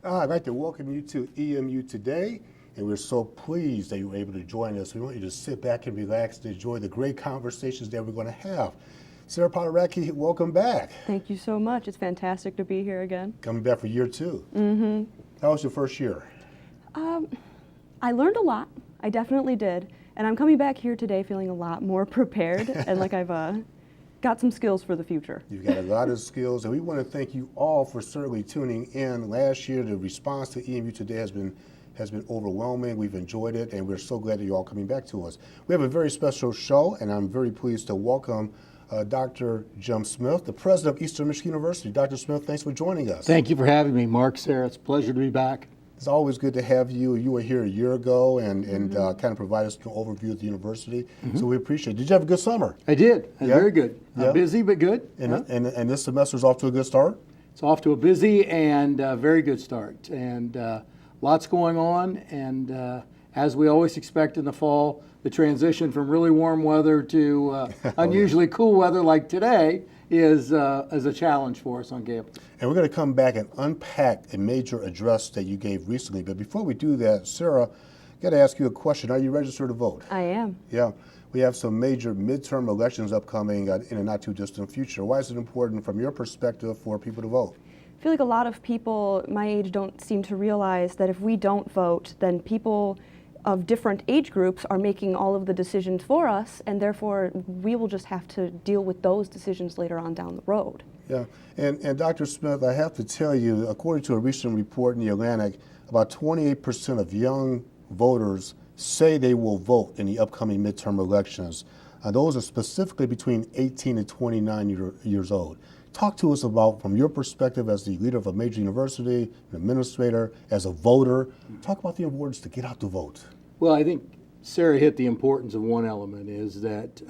I'd like to welcome you to EMU Today, and we're so pleased that you were able to join us. We want you to sit back and relax and enjoy the great conversations that we're going to have. Sarah Podaracki, welcome back. Thank you so much. It's fantastic to be here again. Coming back for year two. Mm-hmm. How was your first year? I learned a lot. I definitely did. And I'm coming back here today feeling a lot more prepared and like I've got some skills for the future. You've got a lot of skills, and we want to thank you all for certainly tuning in. Last year, the response to EMU Today has been overwhelming. We've enjoyed it, and we're so glad that you're all coming back to us. We have a very special show, and I'm very pleased to welcome Dr. Jim Smith, the president of Eastern Michigan University. Dr. Smith, thanks for joining us. Thank you for having me, Mark, Sarah. It's a pleasure to be back. It's always good to have you. You were here a year ago and kind of provided us an overview of the university, so we appreciate it. Did you have a good summer? I did. Very good. Yeah. Busy, but good. And this semester's off to a good start? It's off to a busy and very good start. And lots going on. And as we always expect in the fall, the transition from really warm weather to unusually cool weather like today is a challenge for us on campus. And we're going to come back and unpack a major address that you gave recently. But before we do that, Sarah, I got to ask you a question. Are you registered to vote? I am. Yeah. We have some major midterm elections upcoming in a not too distant future. Why is it important from your perspective for people to vote? I feel like a lot of people my age don't seem to realize that if we don't vote, then people of different age groups are making all of the decisions for us, and therefore we will just have to deal with those decisions later on down the road. Yeah, and Dr. Smith, I have to tell you, according to a recent report in the Atlantic, about 28% of young voters say they will vote in the upcoming midterm elections. Those are specifically between 18 and 29 years old. Talk to us about, from your perspective as the leader of a major university, an administrator, as a voter, talk about the importance to get out to vote. Well, I think Sarah hit the importance of one element is that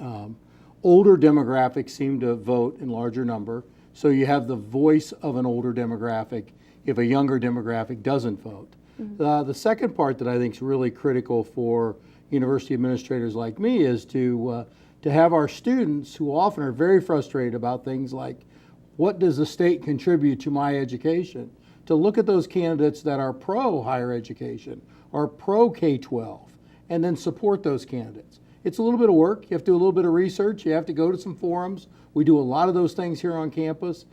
older demographics seem to vote in larger number. So you have the voice of an older demographic if a younger demographic doesn't vote. The second part that I think is really critical for university administrators like me is to have our students, who often are very frustrated about things like, what does the state contribute to my education, to look at those candidates that are pro higher education or pro K-12 and then support those candidates. It's a little bit of work. You have to do a little bit of research. You have to go to some forums. We do a lot of those things here on campus.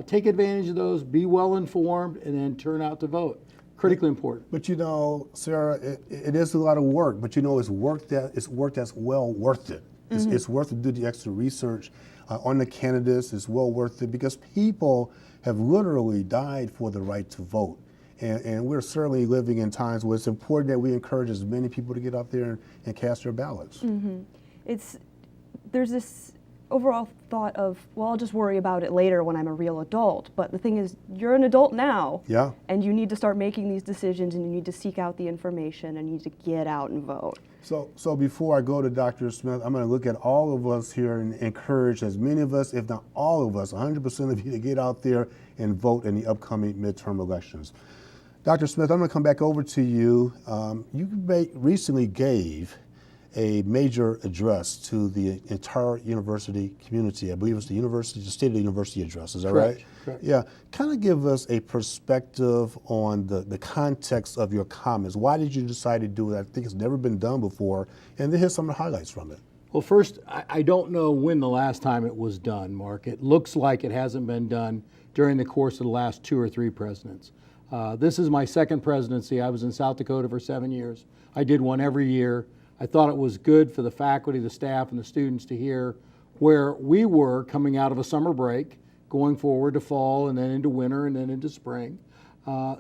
Take advantage of those, be well informed, and then turn out to vote. Critically important. But you know, Sarah, it is a lot of work, but you know, it's work that's well worth it. It's worth to do the extra research on the candidates. It's well worth it because people have literally died for the right to vote. And we're certainly living in times where it's important that we encourage as many people to get out there and cast their ballots. There's this overall thought of, well, I'll just worry about it later when I'm a real adult. But the thing is, you're an adult now. Yeah. And you need to start making these decisions, and you need to seek out the information, and you need to get out and vote. So before I go to Dr. Smith, I'm going to look at all of us here and encourage as many of us, if not all of us, 100% of you to get out there and vote in the upcoming midterm elections. Dr. Smith, I'm going to come back over to you. You recently gave a major address to the entire university community. I believe it's the State of the University address, is that right? Correct. Yeah, kind of give us a perspective on the context of your comments. Why did you decide to do it? I think it's never been done before, and then here's some of the highlights from it. Well, first, I don't know when the last time it was done, Mark. It looks like it hasn't been done during the course of the last 2 or 3 presidents. This is my second presidency. I was in South Dakota for 7 years. I did one every year. I thought it was good for the faculty, the staff, and the students to hear where we were coming out of a summer break, going forward to fall, and then into winter, and then into spring.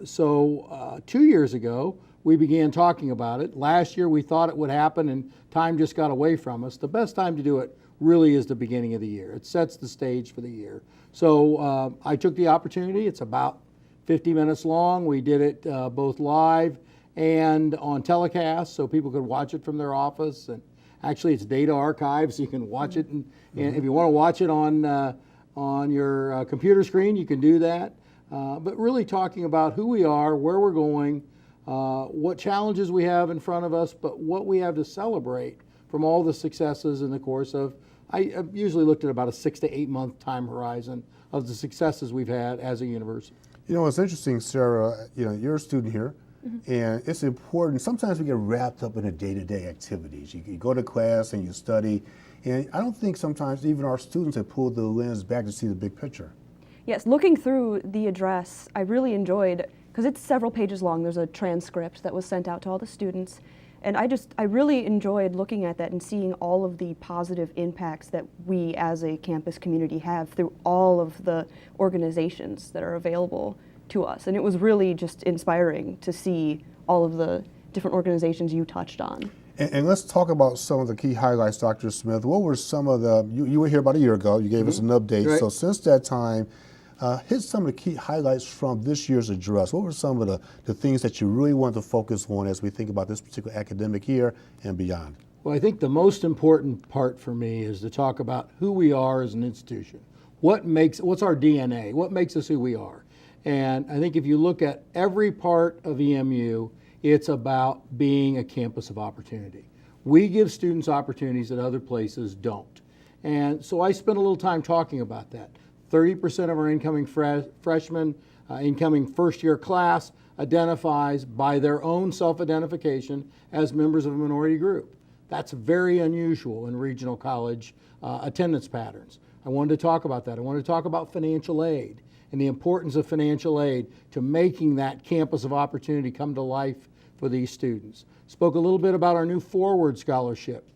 So 2 years ago, we began talking about it. Last year, we thought it would happen, and time just got away from us. The best time to do it really is the beginning of the year. It sets the stage for the year. So I took the opportunity. It's about 50 minutes long. We did it both live and on telecast, so people could watch it from their office. And actually, it's data archives, so you can watch it. And if you want to watch it on your computer screen, you can do that. But really talking about who we are, where we're going, what challenges we have in front of us, but what we have to celebrate from all the successes in the course of, I usually looked at about a 6 to 8 month time horizon of the successes we've had as a university. You know, it's interesting, Sarah, you know, you're a student here, and it's important. Sometimes we get wrapped up in the day-to-day activities. You go to class and you study, and I don't think sometimes even our students have pulled the lens back to see the big picture. Yes, looking through the address, I really enjoyed, because it's several pages long, there's a transcript that was sent out to all the students, and I really enjoyed looking at that and seeing all of the positive impacts that we as a campus community have through all of the organizations that are available to us. And it was really just inspiring to see all of the different organizations you touched on. And let's talk about some of the key highlights, Dr. Smith. What were some of the, you were here about a year ago, you gave us an update. Right. So since that time, hit some of the key highlights from this year's address. What were some of the things that you really wanted to focus on as we think about this particular academic year and beyond? Well, I think the most important part for me is to talk about who we are as an institution. What's our DNA? What makes us who we are? And I think if you look at every part of EMU, it's about being a campus of opportunity. We give students opportunities that other places don't. And so I spent a little time talking about that. 30% of our incoming freshmen, incoming first-year class identifies by their own self-identification as members of a minority group. That's very unusual in regional college attendance patterns. I wanted to talk about that. I wanted to talk about financial aid and the importance of financial aid to making that campus of opportunity come to life for these students. Spoke a little bit about our new Forward Scholarship.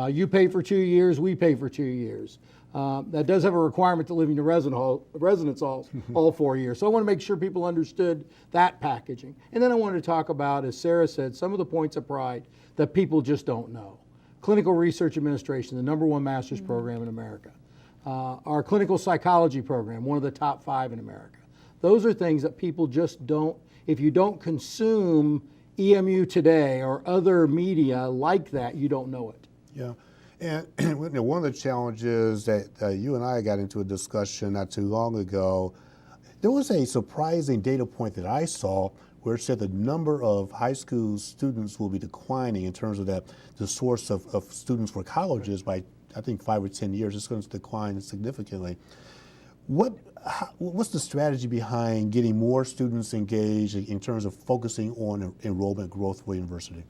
You pay for 2 years, we pay for 2 years. That does have a requirement to live in your residence all 4 years. So I want to make sure people understood that packaging. And then I wanted to talk about, as Sarah said, some of the points of pride that people just don't know. Clinical Research Administration, the #1 master's program in America. Our clinical psychology program, one of the top 5 in America. Those are things that people just don't, if you don't consume EMU Today or other media like that, you don't know it. Yeah. And one of the challenges that you and I got into a discussion not too long ago, there was a surprising data point that I saw where it said the number of high school students will be declining in terms of the source of students for colleges by, I think, 5 or 10 years. It's going to decline significantly. What's the strategy behind getting more students engaged in terms of focusing on enrollment growth for the university?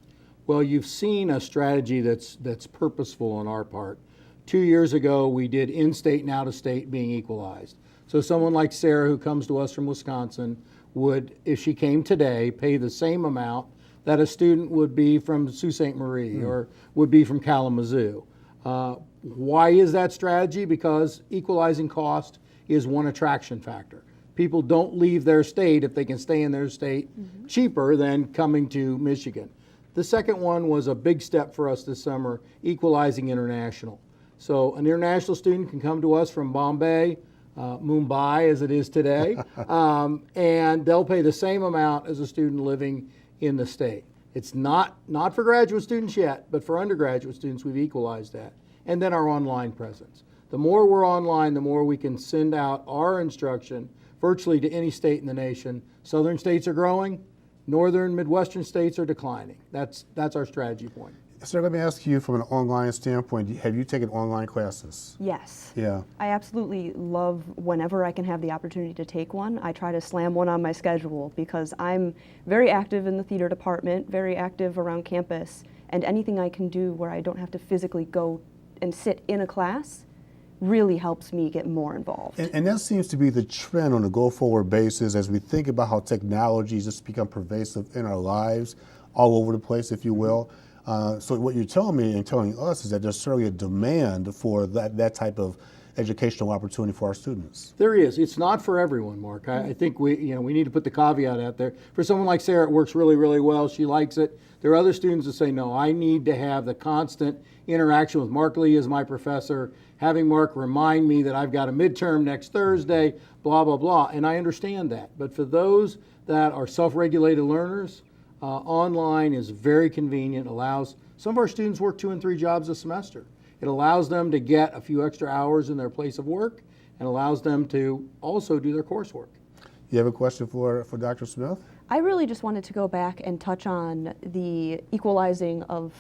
Well, you've seen a strategy that's purposeful on our part. 2 years ago, we did in-state and out-of-state being equalized. So someone like Sarah, who comes to us from Wisconsin, would, if she came today, pay the same amount that a student would be from Sault Ste. Marie or would be from Kalamazoo. Why is that strategy? Because equalizing cost is one attraction factor. People don't leave their state if they can stay in their state cheaper than coming to Michigan. The second one was a big step for us this summer, equalizing international. So an international student can come to us from Bombay, Mumbai as it is today, and they'll pay the same amount as a student living in the state. It's not for graduate students yet, but for undergraduate students we've equalized that. And then our online presence. The more we're online, the more we can send out our instruction virtually to any state in the nation. Southern states are growing. Northern, Midwestern states are declining. That's our strategy point. Sir, let me ask you from an online standpoint, have you taken online classes? Yes. Yeah. I absolutely love whenever I can have the opportunity to take one. I try to slam one on my schedule because I'm very active in the theater department, very active around campus, and anything I can do where I don't have to physically go and sit in a class really helps me get more involved. And that seems to be the trend on a go-forward basis as we think about how technology has just become pervasive in our lives, all over the place, if you will. So what you're telling me and telling us is that there's certainly a demand for that type of educational opportunity for our students. There is. It's not for everyone, Mark. I think we need to put the caveat out there. For someone like Sarah, it works really, really well. She likes it. There are other students that say, no, I need to have the constant interaction with Mark Lee as my professor, having Mark remind me that I've got a midterm next Thursday, blah, blah, blah. And I understand that. But for those that are self-regulated learners, online is very convenient, allows some of our students work 2 and 3 jobs a semester. It allows them to get a few extra hours in their place of work and allows them to also do their coursework. You have a question for Dr. Smith? I really just wanted to go back and touch on the equalizing of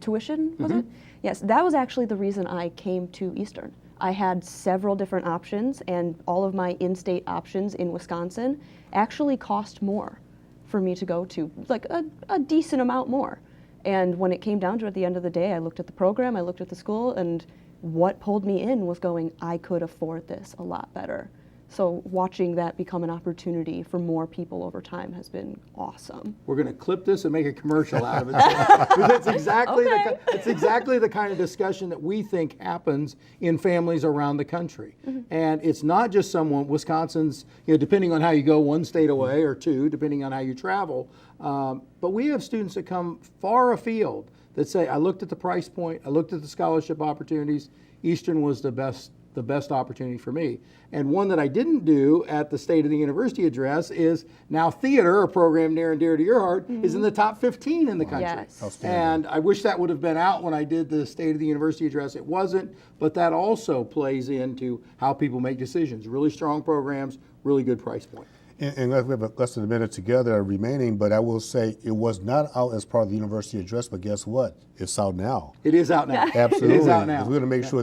tuition, was it? Yes, that was actually the reason I came to Eastern. I had several different options, and all of my in-state options in Wisconsin actually cost more for me to go to, like a decent amount more. And when it came down to it at the end of the day, I looked at the program, I looked at the school, and what pulled me in was going, I could afford this a lot better. So watching that become an opportunity for more people over time has been awesome. We're going to clip this and make a commercial out of it. Because it's exactly, Okay. it's exactly the kind of discussion that we think happens in families around the country. And it's not just someone, Wisconsin's, depending on how you go, one state away or two, depending on how you travel. But we have students that come far afield that say, I looked at the price point, I looked at the scholarship opportunities, Eastern was the best opportunity for me. And one that I didn't do at the State of the University address is now theater, a program near and dear to your heart, is in the top 15 in the country. Yes. Outstanding. And I wish that would have been out when I did the State of the University address. It wasn't, but that also plays into how people make decisions. Really strong programs, really good price point. And we have less than a minute together remaining, but I will say it was not out as part of the university address, but guess what? It's out now. It is out now. Absolutely. It is out now. We're going to make sure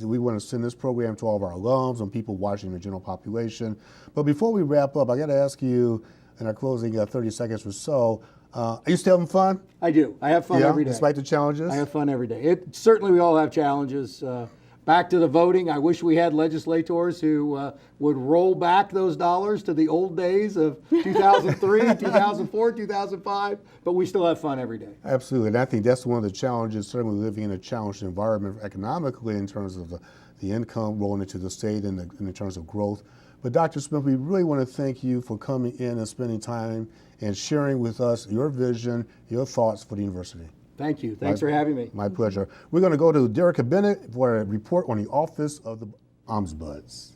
we want to send this program to all of our alums and people watching the general population. But before we wrap up, I got to ask you in our closing 30 seconds or so, are you still having fun? I do. I have fun every day. Despite the challenges? I have fun every day. Certainly we all have challenges. Back to the voting, I wish we had legislators who would roll back those dollars to the old days of 2003, 2004, 2005, but we still have fun every day. Absolutely, and I think that's one of the challenges, certainly living in a challenged environment economically in terms of the income rolling into the state and in terms of growth. But Dr. Smith, we really want to thank you for coming in and spending time and sharing with us your vision, your thoughts for the university. Thank you. Thanks for having me. My pleasure. We're going to go to Derek Bennett for a report on the Office of the Ombuds.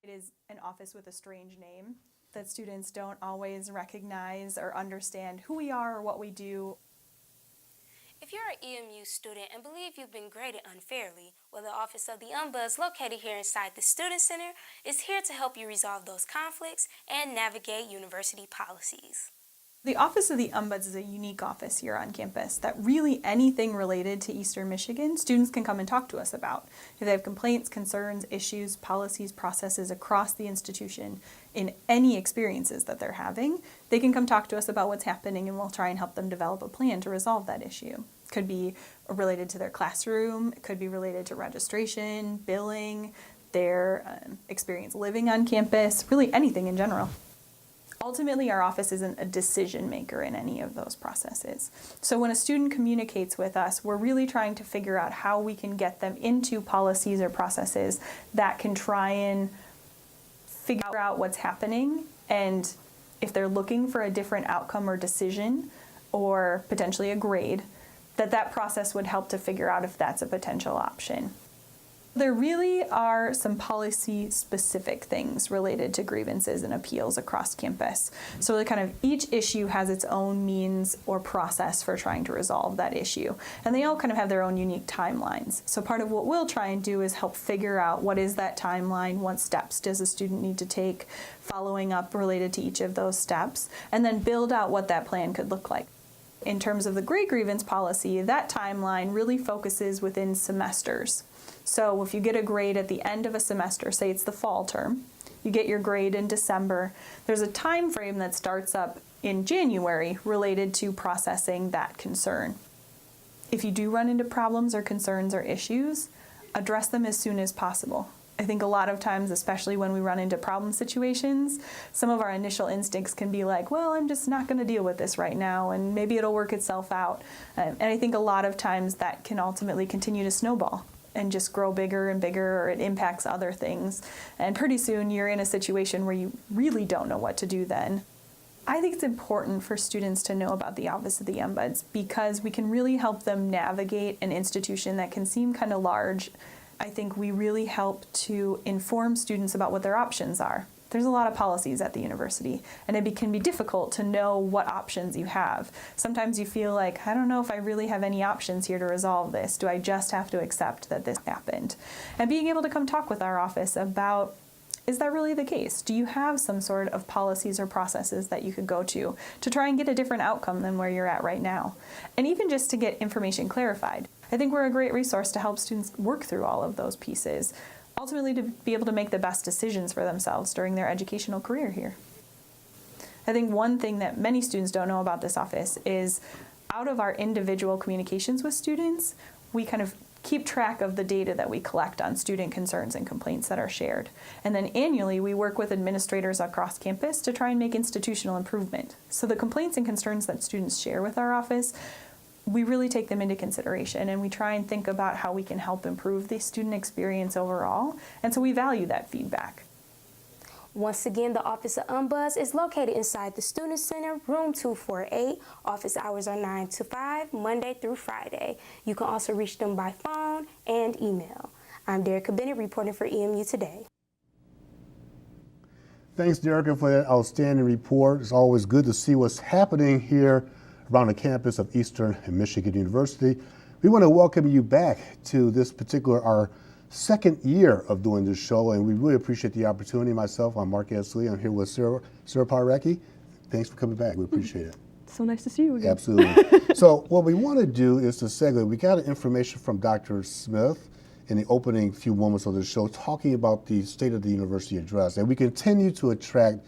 It is an office with a strange name that students don't always recognize or understand who we are or what we do. If you're an EMU student and believe you've been graded unfairly, well, the Office of the Ombuds, located here inside the Student Center, is here to help you resolve those conflicts and navigate university policies. The Office of the Ombuds is a unique office here on campus that really anything related to Eastern Michigan, students can come and talk to us about. If they have complaints, concerns, issues, policies, processes across the institution, in any experiences that they're having, they can come talk to us about what's happening and we'll try and help them develop a plan to resolve that issue. It could be related to their classroom, it could be related to registration, billing, their experience living on campus, really anything in general. Ultimately, our office isn't a decision maker in any of those processes. So when a student communicates with us, we're really trying to figure out how we can get them into policies or processes that can try and figure out what's happening, and if they're looking for a different outcome or decision or potentially a grade, that process would help to figure out if that's a potential option. There really are some policy-specific things related to grievances and appeals across campus. So kind of each issue has its own means or process for trying to resolve that issue. And they all kind of have their own unique timelines. So part of what we'll try and do is help figure out what is that timeline, what steps does a student need to take, following up related to each of those steps, and then build out what that plan could look like. In terms of the grade grievance policy, that timeline really focuses within semesters. So if you get a grade at the end of a semester, say it's the fall term, you get your grade in December, there's a time frame that starts up in January related to processing that concern. If you do run into problems or concerns or issues, address them as soon as possible. I think a lot of times, especially when we run into problem situations, some of our initial instincts can be like, well, I'm just not going to deal with this right now, and maybe it'll work itself out. And I think a lot of times that can ultimately continue to snowball and just grow bigger and bigger, or it impacts other things. And pretty soon you're in a situation where you really don't know what to do then. I think it's important for students to know about the Office of the Ombuds because we can really help them navigate an institution that can seem kind of large. I think we really help to inform students about what their options are. There's a lot of policies at the university, and it can be difficult to know what options you have. Sometimes you feel like, I don't know if I really have any options here to resolve this. Do I just have to accept that this happened? And being able to come talk with our office about, is that really the case? Do you have some sort of policies or processes that you could go to try and get a different outcome than where you're at right now? And even just to get information clarified. I think we're a great resource to help students work through all of those pieces, ultimately to be able to make the best decisions for themselves during their educational career here. I think one thing that many students don't know about this office is out of our individual communications with students, we kind of keep track of the data that we collect on student concerns and complaints that are shared. And then annually, we work with administrators across campus to try and make institutional improvement. So the complaints and concerns that students share with our office, we really take them into consideration, and we try and think about how we can help improve the student experience overall. And so we value that feedback. Once again, the Office of Ombuds is located inside the Student Center, room 248. Office hours are 9 to 5, Monday through Friday. You can also reach them by phone and email. I'm Derek Bennett reporting for EMU Today. Thanks, Derek, for that outstanding report. It's always good to see what's happening here around the campus of Eastern Michigan University. We want to welcome you back to this particular, our second year of doing this show, and we really appreciate the opportunity. Myself, I'm Mark Esley. I'm here with Sarah Paracki. Thanks for coming back. We appreciate it. So nice to see you again. Absolutely. So what we want to do is to segue. We got information from Dr. Smith in the opening few moments of the show talking about the State of the University address, and we continue to attract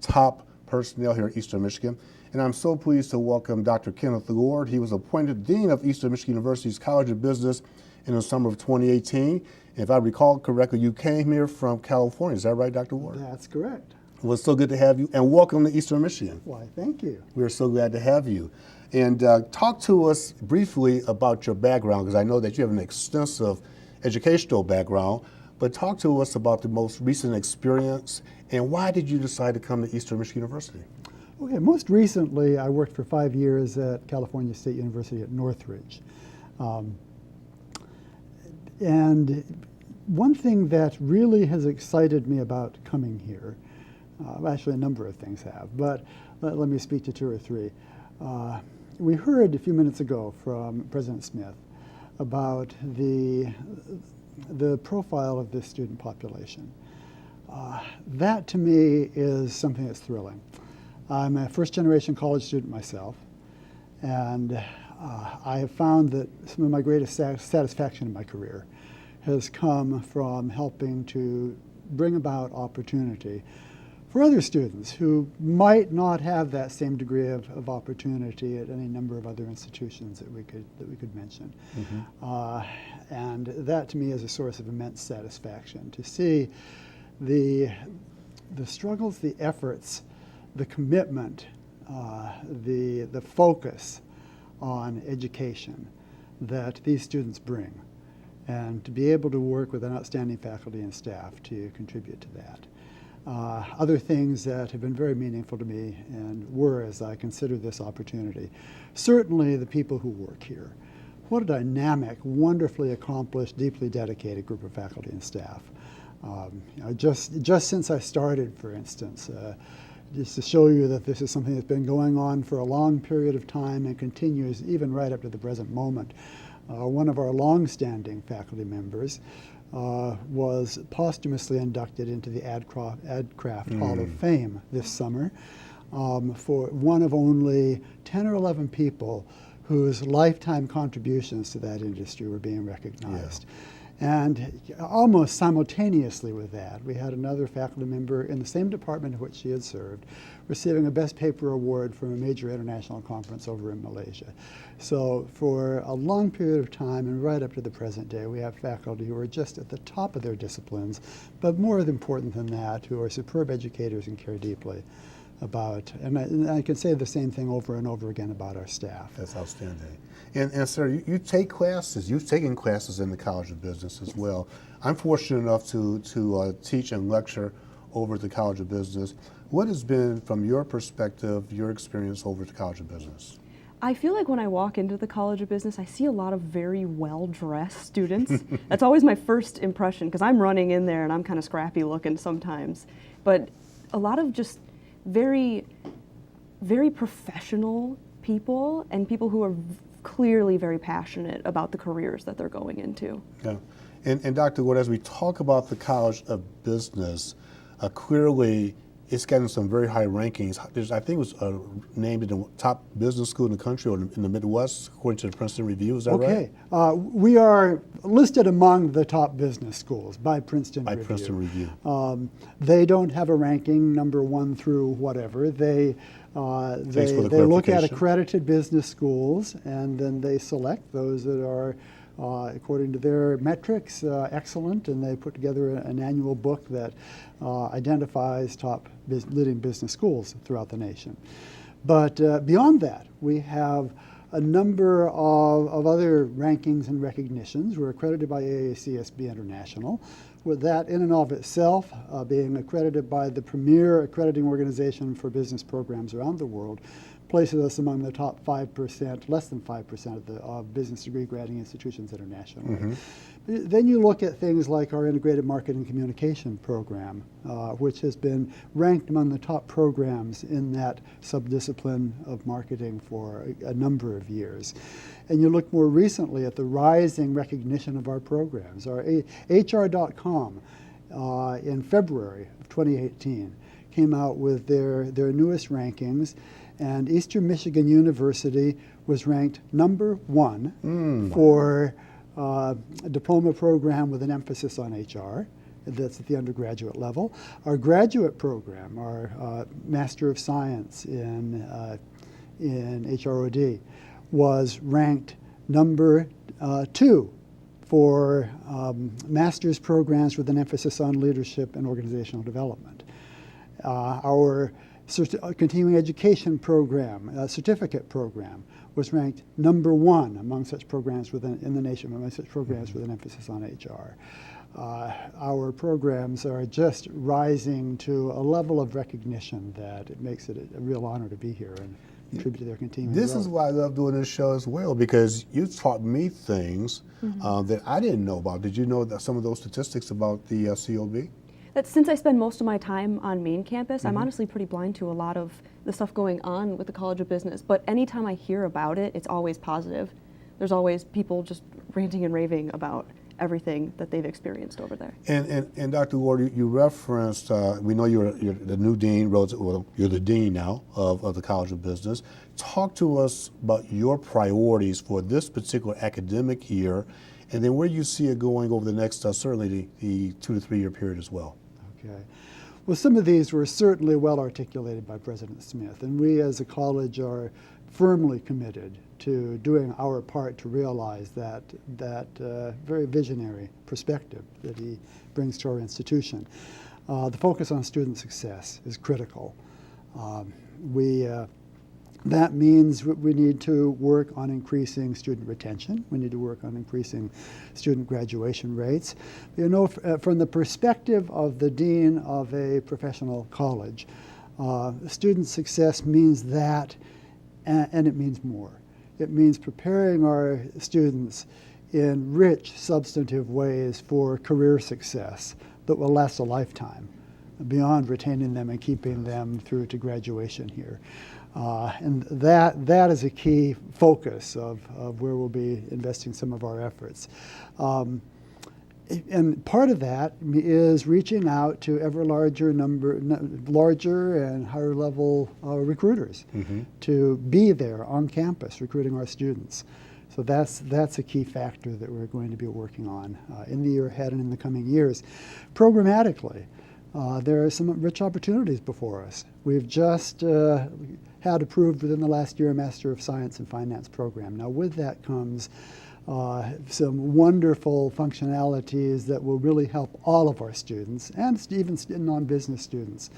top personnel here at Eastern Michigan. And I'm so pleased to welcome Dr. Kenneth Lord. He was appointed Dean of Eastern Michigan University's College of Business in the summer of 2018. If I recall correctly, you came here from California. Is that right, Dr. Ward? That's correct. Well, it's so good to have you, and welcome to Eastern Michigan. Why, thank you. We're so glad to have you. And talk to us briefly about your background, because I know that you have an extensive educational background, but talk to us about the most recent experience, and why did you decide to come to Eastern Michigan University? Okay, most recently, I worked for 5 years at California State University at Northridge. And one thing that really has excited me about coming here, actually a number of things have, but let me speak to two or three. We heard a few minutes ago from President Smith about the profile of this student population. That to me is something that's thrilling. I'm a first-generation college student myself, and I have found that some of my greatest satisfaction in my career has come from helping to bring about opportunity for other students who might not have that same degree of opportunity at any number of other institutions that we could mention. Mm-hmm. And that to me is a source of immense satisfaction to see the struggles, the efforts, the commitment, the focus on education that these students bring, and to be able to work with an outstanding faculty and staff to contribute to that. Other things that have been very meaningful to me and were as I consider this opportunity, certainly the people who work here. What a dynamic, wonderfully accomplished, deeply dedicated group of faculty and staff. Just since I started, for instance, just to show you that this is something that's been going on for a long period of time and continues even right up to the present moment. One of our long-standing faculty members was posthumously inducted into the AdCraft Hall of Fame this summer for one of only 10 or 11 people whose lifetime contributions to that industry were being recognized. Yeah. And almost simultaneously with that, we had another faculty member in the same department in which she had served receiving a Best Paper Award from a major international conference over in Malaysia. So for a long period of time and right up to the present day, we have faculty who are just at the top of their disciplines, but more important than that, who are superb educators and care deeply about, and I can say the same thing over and over again about our staff. That's outstanding. And sir, you take classes, you've taken classes in the College of Business as well. I'm fortunate enough to teach and lecture over at the College of Business. What has been, from your perspective, your experience over at the College of Business? I feel like when I walk into the College of Business, I see a lot of very well-dressed students. That's always my first impression, because I'm running in there and I'm kind of scrappy looking sometimes. But a lot of just very, very professional people, and people who are clearly very passionate about the careers that they're going into. Yeah, and Dr. Wood, as we talk about the College of Business, clearly it's gotten some very high rankings. I think it was named in the top business school in the country or in the Midwest, according to the Princeton Review. Is that right? Okay. We are listed among the top business schools by Princeton By Review. Princeton Review. They don't have a ranking number 1 through whatever. They Thanks for the they look at clarification. accredited business schools, and then they select those that are, according to their metrics, excellent, and they put together an annual book that identifies top leading business schools throughout the nation. But beyond that, we have a number of other rankings and recognitions. We're accredited by AACSB International, with that in and of itself being accredited by the premier accrediting organization for business programs around the world, places us among the top 5%, less than 5% of business degree granting institutions internationally. Mm-hmm. Then you look at things like our integrated marketing communication program, which has been ranked among the top programs in that subdiscipline of marketing for a number of years. And you look more recently at the rising recognition of our programs. Our HR.com in February of 2018 came out with their newest rankings, and Eastern Michigan University was ranked number 1 for a diploma program with an emphasis on HR. That's at the undergraduate level. Our graduate program, our Master of Science in HROD, was ranked number 2 for master's programs with an emphasis on leadership and organizational development. Our continuing education program, certificate program, was ranked number 1 among such programs in the nation, among such programs with an emphasis on HR. Our programs are just rising to a level of recognition that it makes it a real honor to be here and contribute to their continuing growth. This is why I love doing this show as well, because you taught me things that I didn't know about. Did you know that some of those statistics about the COB? That since I spend most of my time on main campus, I'm honestly pretty blind to a lot of the stuff going on with the College of Business. But anytime I hear about it, it's always positive. There's always people just ranting and raving about everything that they've experienced over there. And Dr. Ward, you referenced, we know you're the new dean, well, you're the dean now of the College of Business. Talk to us about your priorities for this particular academic year, and then where you see it going over the next, certainly the 2 to 3 year period as well. Okay. Well, some of these were certainly well articulated by President Smith, and we as a college are firmly committed to doing our part to realize that very visionary perspective that he brings to our institution. The focus on student success is critical. That means we need to work on increasing student retention. We need to work on increasing student graduation rates. You know, from the perspective of the dean of a professional college, student success means that, and it means more. It means preparing our students in rich, substantive ways for career success that will last a lifetime, beyond retaining them and keeping them through to graduation here. And that is a key focus of where we'll be investing some of our efforts. And part of that is reaching out to ever larger and higher level recruiters to be there on campus recruiting our students. So that's a key factor that we're going to be working on in the year ahead and in the coming years. Programmatically, there are some rich opportunities before us. We've just had approved within the last year a Master of Science and Finance program. Now with that comes some wonderful functionalities that will really help all of our students, and even non-business students,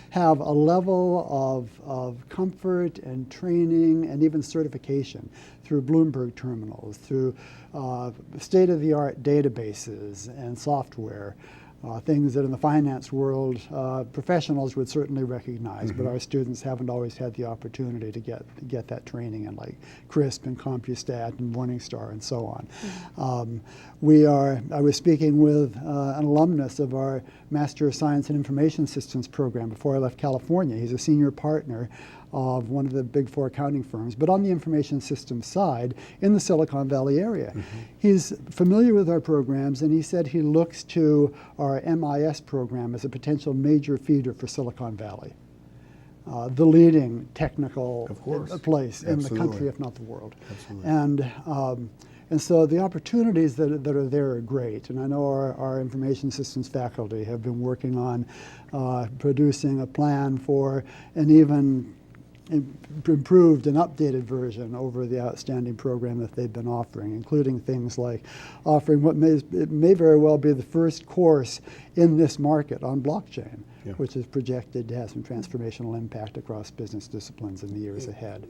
have a level of comfort and training and even certification through Bloomberg terminals, through state-of-the-art databases and software. Things that in the finance world professionals would certainly recognize, but our students haven't always had the opportunity to get that training in, like CRISP and CompuStat and Morningstar and so on. I was speaking with an alumnus of our Master of Science and Information Systems program before I left California. He's a senior partner of one of the big 4 accounting firms, but on the information systems side in the Silicon Valley area. He's familiar with our programs, and he said he looks to our MIS program as a potential major feeder for Silicon Valley, the leading technical place in the country, if not the world. And so the opportunities that are there are great. And I know our information systems faculty have been working on producing a plan for an even improved and updated version over the outstanding program that they've been offering, including things like offering what may very well be the first course in this market on blockchain, which is projected to have some transformational impact across business disciplines in the years ahead.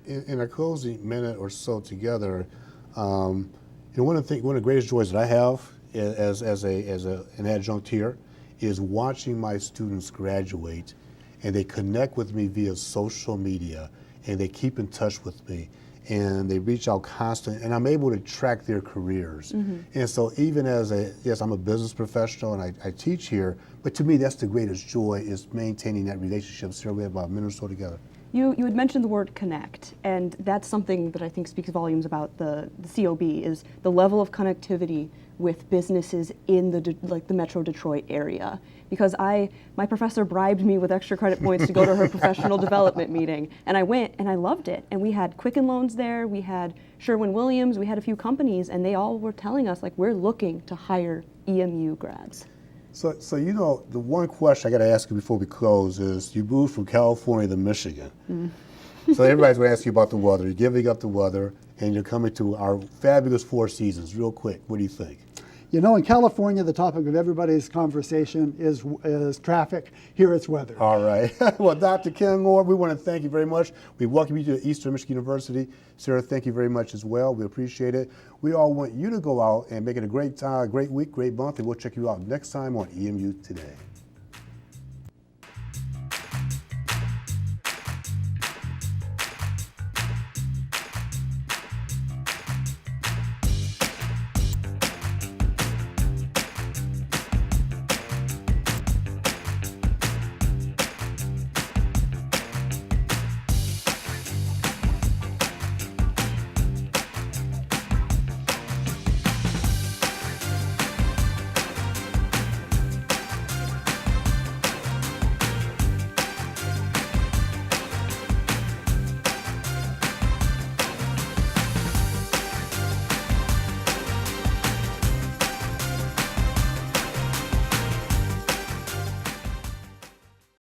In a closing minute or so together, one of the greatest joys that I have as an adjunct here is watching my students graduate, and they connect with me via social media, and they keep in touch with me, and they reach out constantly, and I'm able to track their careers. And so even yes, I'm a business professional and I teach here, but to me that's the greatest joy, is maintaining that relationship. Sarah, we have about a minute or so together. You had mentioned the word connect, and that's something that I think speaks volumes about the COB, is the level of connectivity with businesses in the Metro Detroit area. Because my professor bribed me with extra credit points to go to her professional development meeting, and I went and I loved it. And we had Quicken Loans there, we had Sherwin-Williams, we had a few companies, and they all were telling us, like, we're looking to hire EMU grads. So the one question I got to ask you before we close is, you moved from California to Michigan. So everybody's going to ask you about the weather. You're giving up the weather, and you're coming to our fabulous 4 seasons. Real quick, what do you think? You know, in California, the topic of everybody's conversation is traffic. Here it's weather. All right. Well, Dr. Ken Moore, we want to thank you very much. We welcome you to Eastern Michigan University. Sarah, thank you very much as well. We appreciate it. We all want you to go out and make it a great week, great month, and we'll check you out next time on EMU Today.